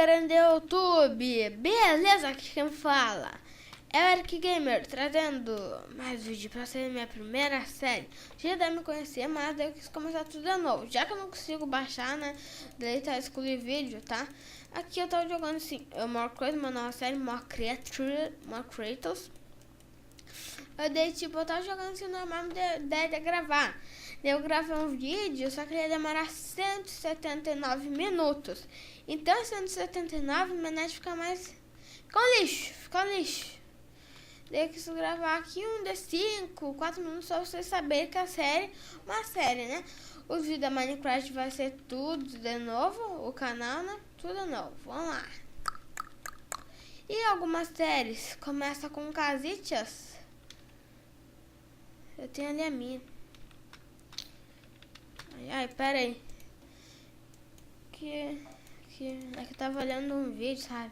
galera do YouTube, beleza? Aqui quem fala é o Eric Gamer, trazendo mais vídeo pra ser minha primeira série. Já deve me conhecer, mas eu quis começar tudo de novo, já que eu não consigo baixar, né? Daí tá excluir vídeo, tá? Aqui eu tava jogando assim, More Creators, uma nova série, More Creators. Eu tava jogando assim normal, me deu ideia de gravar. Daí eu gravei um vídeo, só que ele ia demorar 179 minutos. Então 179, minha net fica mais... Fica um lixo. Daí eu quis gravar aqui um de 5, 4 minutos, só vocês saberem que a série, uma série, né? Os vídeos da Minecraft vai ser tudo de novo, o canal, né? Tudo novo, vamos lá. E algumas séries, começa com Casitas. Eu tenho ali a minha. Ai, pera aí. É que eu tava olhando um vídeo, sabe?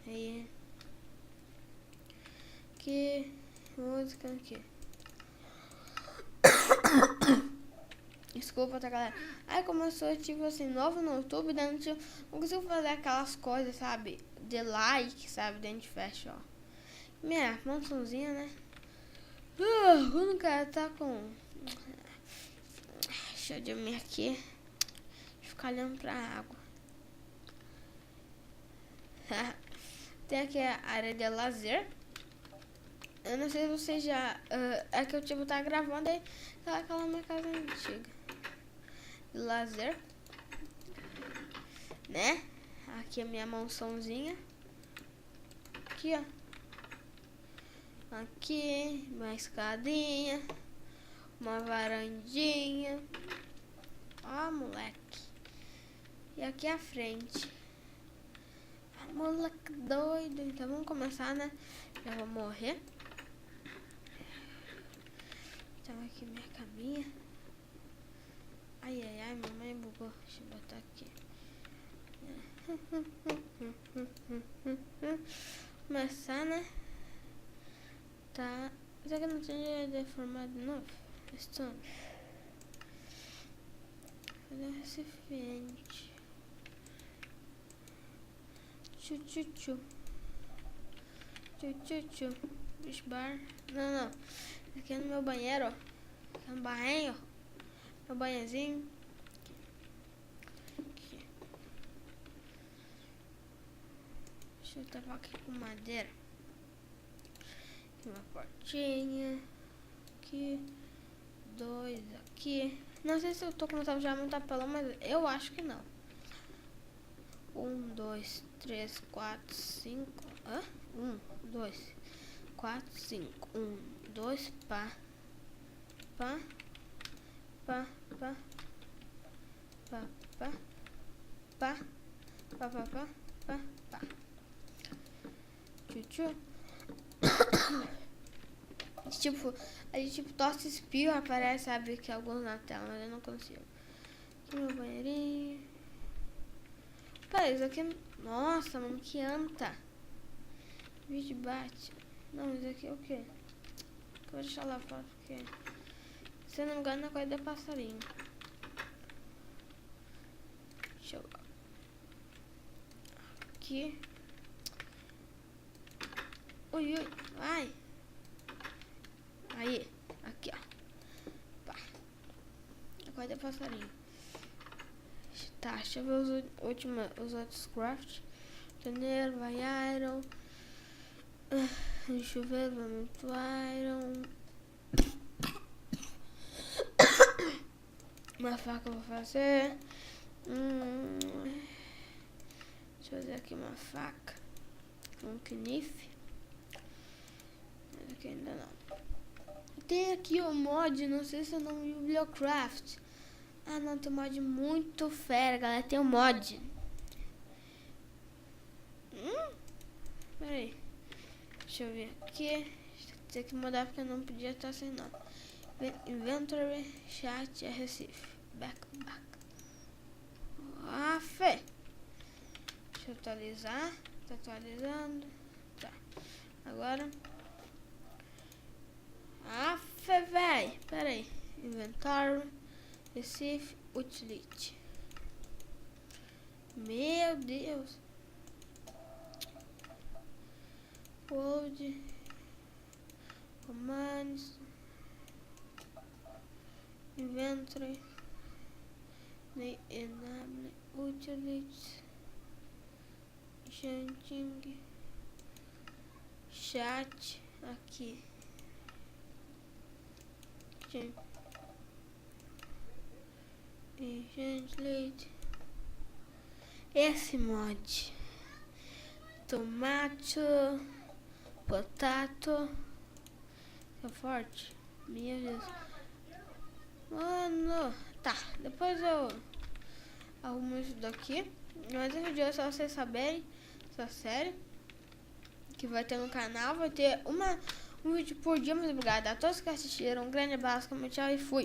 Aí. Que música aqui. Desculpa, tá, galera? Aí começou, tipo assim, novo no YouTube, daí não consigo fazer aquelas coisas, sabe? De like, sabe? Daí a gente fecha, ó. Minha mansãozinha, né? Eu não quero tá com... Deixa eu dormir aqui. Ficar olhando pra água. Tem aqui a área de lazer. Eu não sei se você já... é que eu tá gravando aí. Aquela minha casa antiga. De lazer. Né? Aqui é a minha mansãozinha. Aqui, ó. Aqui, uma escadinha. Uma varandinha. Ó, moleque. E aqui à frente. Moleque doido. Então vamos começar, né? Já vou morrer. Então aqui minha caminha. Ai, ai, ai, mamãe bugou. Deixa eu botar aqui. Começar, né? Tá. Será que eu não tinha deformado de novo? Estamos. Fazer um recipiente. Tchu. Bicho bar. Não. Aqui é no meu banheiro, ó. Aqui é no banho, ó. Meu banhezinho. Aqui. Deixa eu tapar aqui com madeira. Aqui uma portinha. Aqui. 2 aqui. Não sei se eu tô começando já muito papelão, mas eu acho que não. 1, 2, 3, 4, 5. 1, 2, 4, 5. 1, 2, pá. Tchu. A gente tosse espirro, aparece, sabe, que alguns na tela, mas eu não consigo. Aqui meu banheirinho. Pera, isso aqui... Nossa, mano, que anta. Vídeo bate. Não, isso aqui é o quê? Eu vou deixar lá fora, porque... Se eu não me engano, é coisa de passarinho. Deixa eu... Aqui. Ui. Ai. Aí. Aqui, ó. Pá. É coisa de passarinho. Tá, deixa eu ver os outros craft. Janeiro, vai iron. Deixa eu ver, vai muito iron. Uma faca eu vou fazer. Deixa eu fazer aqui uma faca. Um knife. Mas aqui ainda não. Tem aqui o mod, não sei se é o nome, Bibliocraft. Ah, não, tem um mod muito fera, galera. Tem um mod. Pera aí. Deixa eu ver aqui. Tem que mudar porque eu não podia estar sem nada. Inventory, chat, Recife. Back. Fé. Deixa eu atualizar. Tá atualizando. Tá. Agora. Fé, véi. Pera aí. Inventory. Recife, utility. Meu Deus. World Commands Inventory Enable Utilities Chanting Chat aqui. Translate esse mod. Tomato, potato. É forte. Meu Deus. Mano, tá. Depois eu arrumo isso daqui. Mas esse vídeo é só vocês saberem essa série que vai ter no canal. Vai ter um vídeo por dia. Muito obrigada a todos que assistiram. Um grande abraço, tchau e fui.